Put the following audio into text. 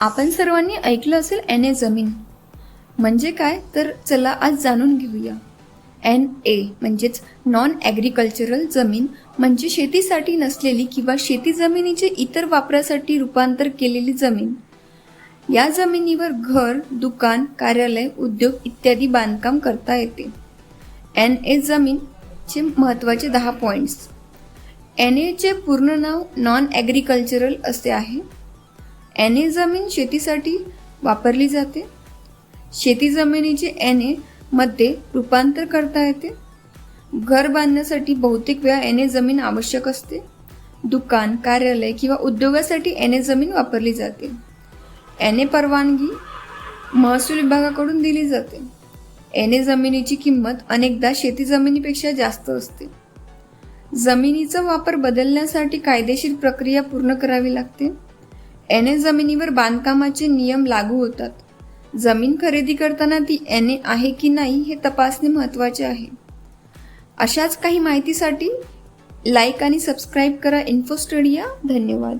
आपण सर्वांनी ऐकलं असेल NA जमीन म्हणजे काय, तर चला आज जाणून घेऊया. NA म्हणजेच नॉन ॲग्रिकल्चरल जमीन म्हणजे शेतीसाठी नसलेली किंवा शेती जमिनीचे इतर वापरासाठी रूपांतर केलेली जमीन. या जमिनीवर घर, दुकान, कार्यालय, उद्योग इत्यादी बांधकाम करता येते. NA जमीनचे महत्त्वाचे 10 पॉइंट्स. NA चे पूर्ण नाव नॉन ॲग्रिकल्चरल असे आहे. NA जमीन शेतीसाठी वापरली जाते. शेती जमिनीचे NA मध्ये रूपांतर करता येते. घर बांधण्यासाठी बहुतेक वेळा NA जमीन आवश्यक असते. दुकान, कार्यालय किंवा उद्योगासाठी NA जमीन वापरली जाते. NA परवानगी महसूल विभागाकडून दिली जाते. NA जमिनीची किंमत अनेकदा शेती जमिनीपेक्षा जास्त असते. जमिनीचा वापर बदलण्यासाठी कायदेशीर प्रक्रिया पूर्ण करावी लागते. NA जमिनीवर बांधकामाचे नियम लागू होतात. जमीन खरेदी करताना ती NA आहे की नाही हे तपासणे महत्त्वाचे आहे. अशाच काही माहितीसाठी लाईक आणि सबस्क्राईब करा इन्फो स्टडी. धन्यवाद.